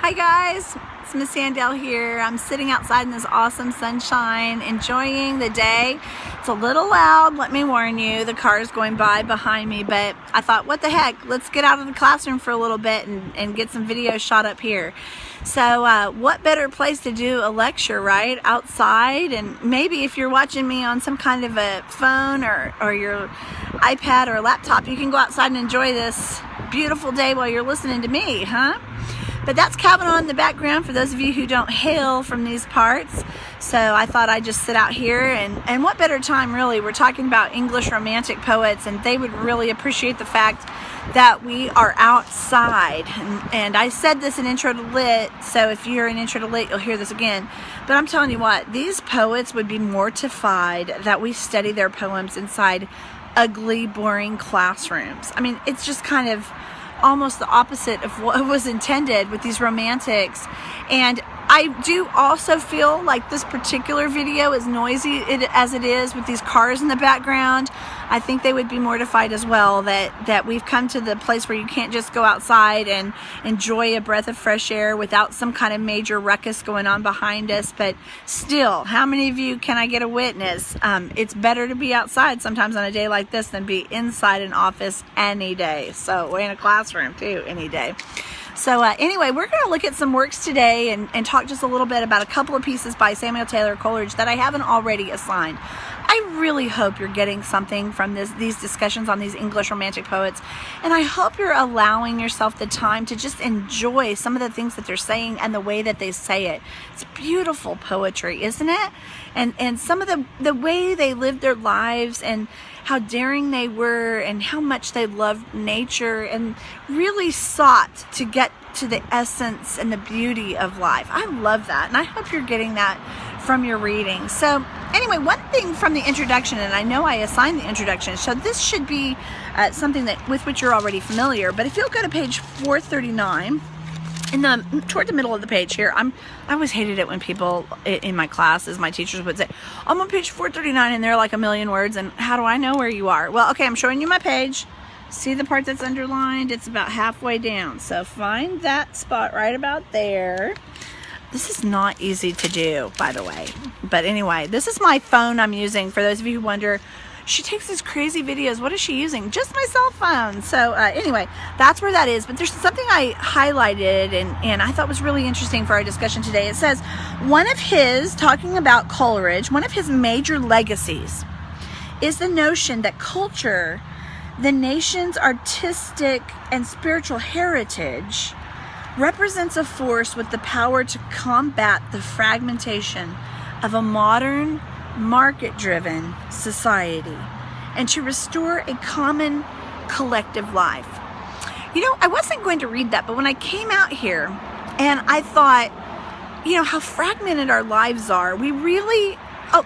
Hi guys, it's Miss Sandell here. I'm sitting outside in this awesome sunshine, enjoying the day. It's a little loud, let me warn you. The car is going by behind me, but I thought, what the heck, let's get out of the classroom for a little bit and get some video shot up here. So what better place to do a lecture, right? Outside, and maybe if you're watching me on some kind of a phone or your iPad or laptop, you can go outside and enjoy this beautiful day while you're listening to me, huh? But that's Kavanaugh in the background for those of you who don't hail from these parts. So I thought I'd just sit out here, and what better time really. We're talking about English romantic poets, and they would really appreciate the fact that we are outside. And I said this in Intro to Lit, so if you're in Intro to Lit, you'll hear this again. But I'm telling you what, these poets would be mortified that we study their poems inside ugly, boring classrooms. I mean, it's just kind of almost the opposite of what was intended with these romantics. And I do also feel like this particular video, as noisy as it is with these cars in the background, I think they would be mortified as well that we've come to the place where you can't just go outside and enjoy a breath of fresh air without some kind of major ruckus going on behind us. But still, how many of you can I get a witness? It's better to be outside sometimes on a day like this than be inside an office any day. So, or in a classroom too, any day. So anyway, we're going to look at some works today and talk just a little bit about a couple of pieces by Samuel Taylor Coleridge that I haven't already assigned. I really hope you're getting something from these discussions on these English romantic poets, and I hope you're allowing yourself the time to just enjoy some of the things that they're saying and the way that they say it. It's beautiful poetry, isn't it? And some of the way they lived their lives and how daring they were and how much they loved nature and really sought to get to the essence and the beauty of life. I love that, and I hope you're getting that from your reading. So anyway, one thing from the introduction, and I know I assigned the introduction, so this should be something with which you're already familiar, but if you'll go to page 439, toward the middle of the page here, I always hated it when people in my classes, my teachers would say, I'm on page 439 and there are like a million words, and how do I know where you are? Well, okay, I'm showing you my page. See the part that's underlined? It's about halfway down. So find that spot right about there. This is not easy to do, by the way. But anyway, this is my phone I'm using. For those of you who wonder, she takes these crazy videos. What is she using? Just my cell phone. So anyway, that's where that is. But there's something I highlighted and I thought was really interesting for our discussion today. It says, talking about Coleridge, one of his major legacies is the notion that culture, the nation's artistic and spiritual heritage, represents a force with the power to combat the fragmentation of a modern, market-driven society and to restore a common collective life. You know, I wasn't going to read that, but when I came out here and I thought, you know, how fragmented our lives are, we really,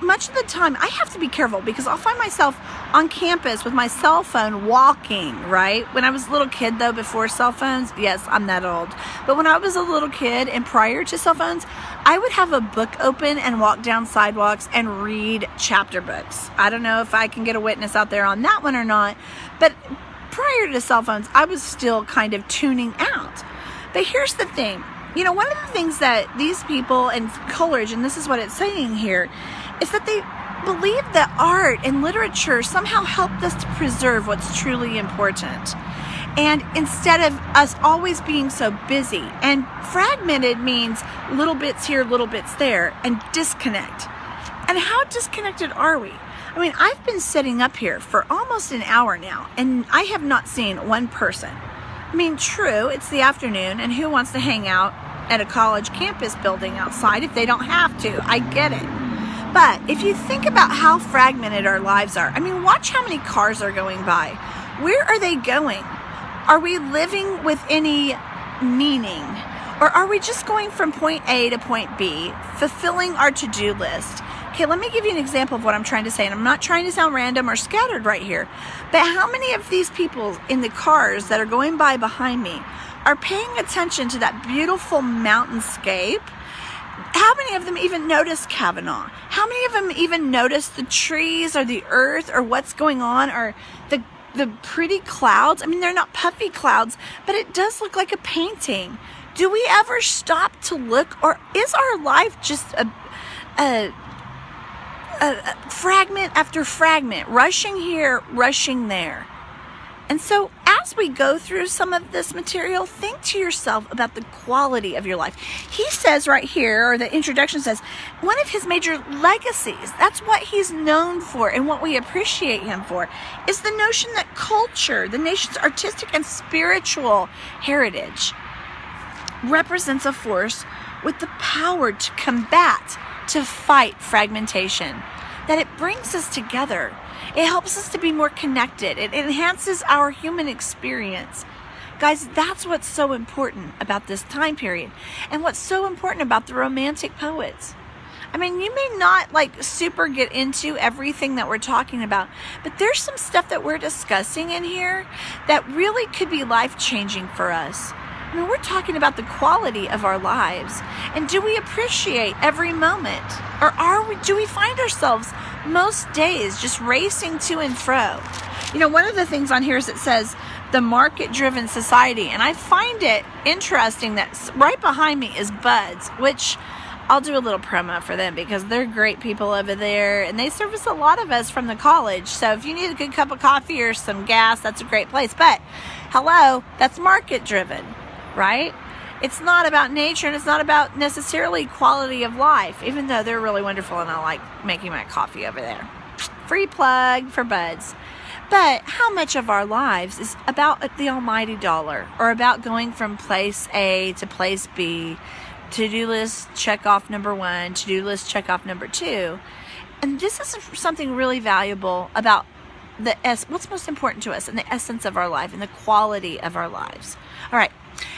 much of the time, I have to be careful because I'll find myself on campus with my cell phone walking, right? When I was a little kid, though, before cell phones, yes, I'm that old. But when I was a little kid and prior to cell phones, I would have a book open and walk down sidewalks and read chapter books. I don't know if I can get a witness out there on that one or not, but prior to cell phones, I was still kind of tuning out. But here's the thing. You know, one of the things that these people and Coleridge, and this is what it's saying here, is that they believe that art and literature somehow helped us to preserve what's truly important. And instead of us always being so busy, and fragmented means little bits here, little bits there, and disconnect. And how disconnected are we? I mean, I've been sitting up here for almost an hour now, and I have not seen one person. I mean, true, it's the afternoon, and who wants to hang out at a college campus building outside if they don't have to? I get it. But if you think about how fragmented our lives are, I mean, watch how many cars are going by. Where are they going? Are we living with any meaning? Or are we just going from point A to point B, fulfilling our to-do list? Okay, let me give you an example of what I'm trying to say, and I'm not trying to sound random or scattered right here, but how many of these people in the cars that are going by behind me are paying attention to that beautiful mountainscape? How many of them even notice Kavanaugh? How many of them even notice the trees or the earth or what's going on or the pretty clouds? I mean, they're not puffy clouds, but it does look like a painting. Do we ever stop to look, or is our life just a fragment after fragment, rushing here, rushing there? And so as we go through some of this material, think to yourself about the quality of your life. He says right here, or the introduction says, one of his major legacies, that's what he's known for and what we appreciate him for, is the notion that culture, the nation's artistic and spiritual heritage, represents a force with the power to combat, to fight fragmentation, that it brings us together. It helps us to be more connected. It enhances our human experience. Guys, that's what's so important about this time period, and what's so important about the Romantic poets. I mean, you may not super get into everything that we're talking about, but there's some stuff that we're discussing in here that really could be life-changing for us. I mean, we're talking about the quality of our lives, and do we appreciate every moment, or do we find ourselves most days just racing to and fro? You know, one of the things on here is it says the market-driven society, and I find it interesting that right behind me is Buds, which I'll do a little promo for them because they're great people over there, and they service a lot of us from the college. So if you need a good cup of coffee or some gas, that's a great place. But hello, that's market-driven, right? It's not about nature, and it's not about necessarily quality of life, even though they're really wonderful and I like making my coffee over there. Free plug for Buds. But how much of our lives is about the almighty dollar, or about going from place A to place B, to-do list check off number 1, to-do list check off number 2? And this is something really valuable about what's most important to us and the essence of our life and the quality of our lives. All right.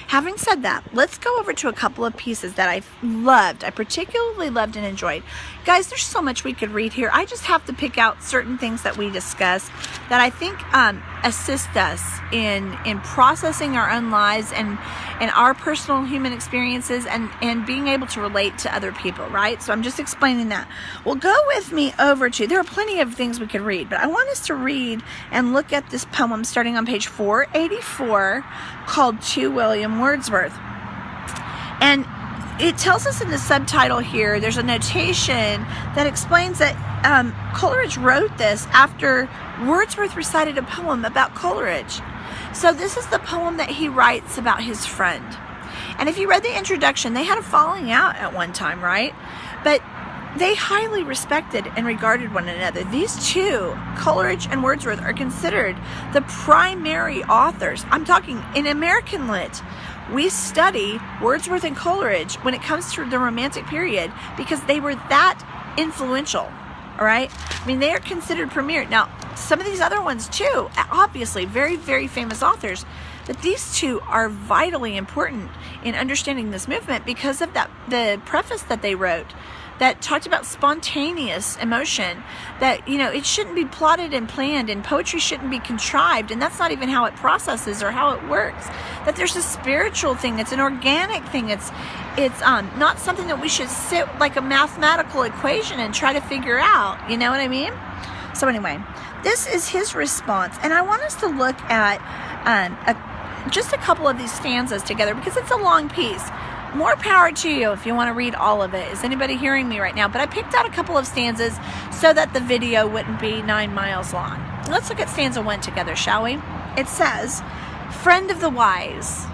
Having said that, let's go over to a couple of pieces that I particularly loved and enjoyed. Guys, there's so much we could read here. I just have to pick out certain things that we discuss that I think assist us in processing our own lives and our personal human experiences and being able to relate to other people, right? So I'm just explaining that. Well, go with me over to, there are plenty of things we could read, but I want us to read and look at this poem starting on page 484 called To William Wordsworth. And it tells us in the subtitle here, there's a notation that explains that Coleridge wrote this after Wordsworth recited a poem about Coleridge. So this is the poem that he writes about his friend. And if you read the introduction, they had a falling out at one time, right? But they highly respected and regarded one another. These two, Coleridge and Wordsworth, are considered the primary authors. I'm talking in American Lit. We study Wordsworth and Coleridge when it comes to the Romantic period because they were that influential, all right? I mean, they are considered premier. Now, some of these other ones too, obviously very, very famous authors, but these two are vitally important in understanding this movement because of the preface that they wrote that talked about spontaneous emotion, that, you know, it shouldn't be plotted and planned, and poetry shouldn't be contrived, and that's not even how it processes or how it works. That there's a spiritual thing, it's an organic thing, it's not something that we should sit like a mathematical equation and try to figure out, you know what I mean? So anyway, this is his response, and I want us to look at just a couple of these stanzas together because it's a long piece. More power to you if you want to read all of it. Is anybody hearing me right now? But I picked out a couple of stanzas so that the video wouldn't be 9 miles long. Let's look at stanza 1 together, shall we? It says, friend of the wise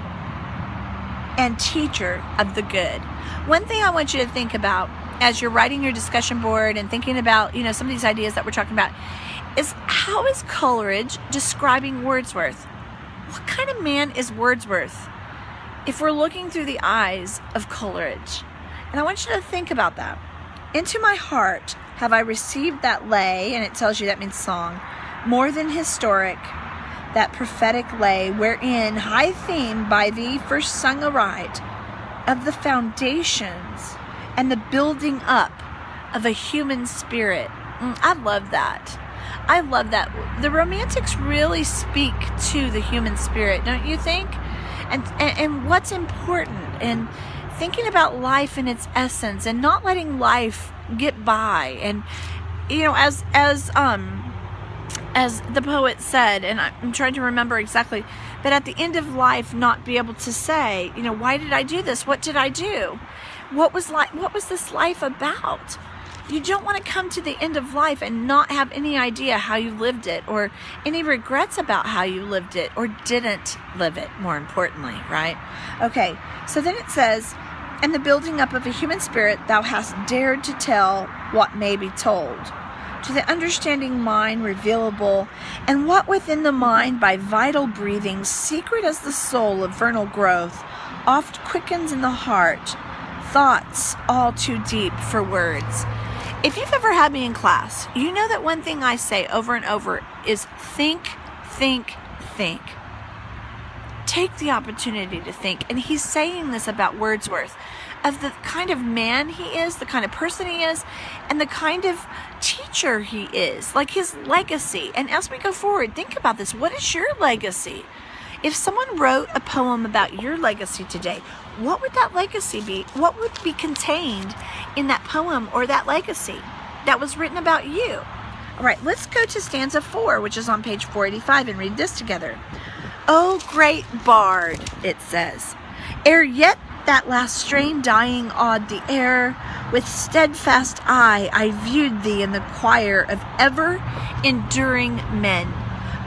and teacher of the good. One thing I want you to think about as you're writing your discussion board and thinking about, you know, some of these ideas that we're talking about is, how is Coleridge describing Wordsworth? What kind of man is Wordsworth if we're looking through the eyes of Coleridge? And I want you to think about that. Into my heart have I received that lay, and it tells you that means song, more than historic, that prophetic lay, wherein high theme by thee first sung aright, of the foundations and the building up of a human spirit. I love that. I love that. The Romantics really speak to the human spirit, don't you think? And what's important, and thinking about life in its essence, and not letting life get by. And, you know, as as the poet said, and I'm trying to remember exactly, but at the end of life, not be able to say, why did I do this? What did I do? What was this life about? You don't want to come to the end of life and not have any idea how you lived it, or any regrets about how you lived it or didn't live it, more importantly, right? Okay, so then it says, "In the building up of a human spirit, thou hast dared to tell what may be told. To the understanding mind revealable, and what within the mind by vital breathing, secret as the soul of vernal growth, oft quickens in the heart, thoughts all too deep for words." If you've ever had me in class, you know that one thing I say over and over is think, think, think. Take the opportunity to think. And he's saying this about Wordsworth, of the kind of man he is, the kind of person he is, and the kind of teacher he is, like his legacy. And as we go forward, think about this. What is your legacy? If someone wrote a poem about your legacy today, what would that legacy be? What would be contained in that poem or that legacy that was written about you? All right, let's go to stanza 4, which is on page 485, and read this together. "O great bard," it says, "ere yet that last strain dying awed the air, with steadfast eye I viewed thee in the choir of ever-enduring men."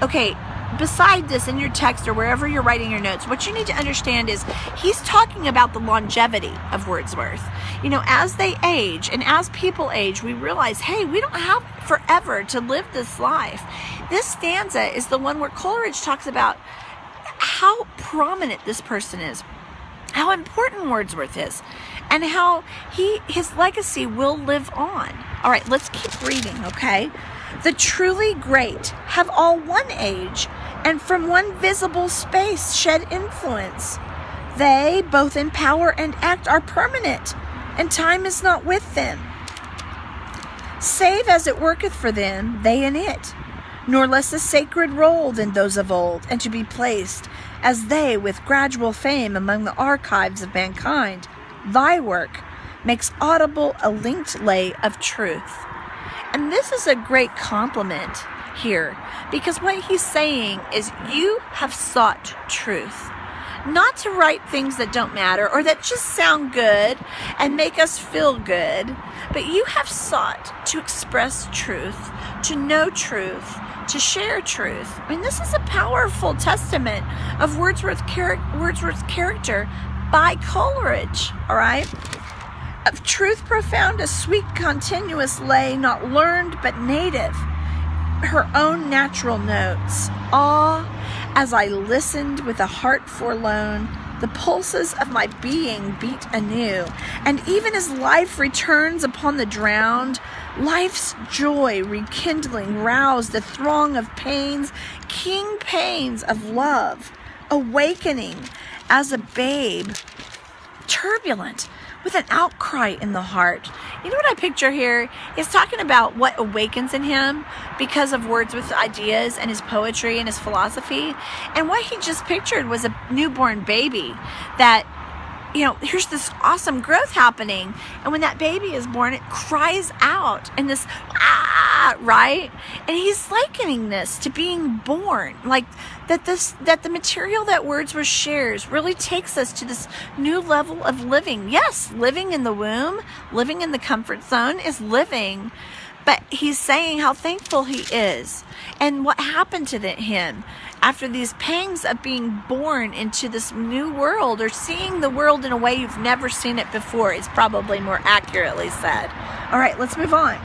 Okay, beside this, in your text or wherever you're writing your notes, what you need to understand is he's talking about the longevity of Wordsworth. As they age and as people age, we realize, hey, we don't have forever to live this life. This stanza is the one where Coleridge talks about how prominent this person is, how important Wordsworth is, and how his legacy will live on. All right, let's keep reading, okay? "The truly great have all one age, and from one visible space shed influence. They, both in power and act, are permanent, and time is not with them. Save as it worketh for them, they in it, nor less a sacred roll than those of old, and to be placed, as they, with gradual fame among the archives of mankind. Thy work makes audible a linked lay of truth." And this is a great compliment here, because what he's saying is you have sought truth. Not to write things that don't matter or that just sound good and make us feel good, but you have sought to express truth, to know truth, to share truth. I mean, this is a powerful testament of Wordsworth's character by Coleridge, all right? "Of truth profound, a sweet continuous lay, not learned but native, her own natural notes. Ah, as I listened with a heart forlorn, the pulses of my being beat anew, and even as life returns upon the drowned, life's joy rekindling roused the throng of pains, keen pains of love, awakening as a babe, turbulent with an outcry in the heart." You know what I picture here? He's talking about what awakens in him because of Wordsworth's ideas and his poetry and his philosophy. And what he just pictured was a newborn baby that, here's this awesome growth happening. And when that baby is born, it cries out in this, right? And he's likening this to being born. Like that the material that Wordsworth shares really takes us to this new level of living. Yes, living in the womb, living in the comfort zone is living. But he's saying how thankful he is and what happened to him after these pangs of being born into this new world, or seeing the world in a way you've never seen it before, is probably more accurately said. All right, let's move on.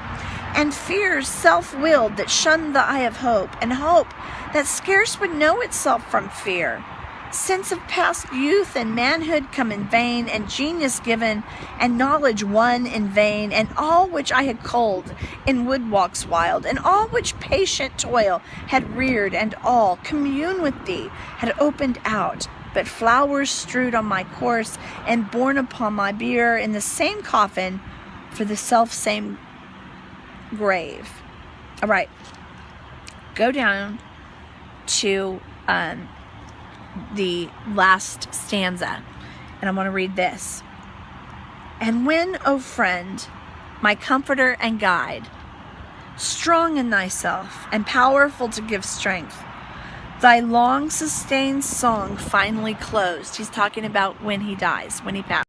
"And fears self-willed that shunned the eye of hope, and hope that scarce would know itself from fear. Since of past youth and manhood come in vain, and genius given, and knowledge won in vain, and all which I had culled in wood walks wild, and all which patient toil had reared, and all commune with thee had opened out, but flowers strewed on my course, and borne upon my bier in the same coffin for the self-same grave." All right, go down to the last stanza, and I'm going to read this. "And when, O friend, my comforter and guide, strong in thyself, and powerful to give strength. Thy long sustained song finally closed. He's talking about when he dies, when he passes.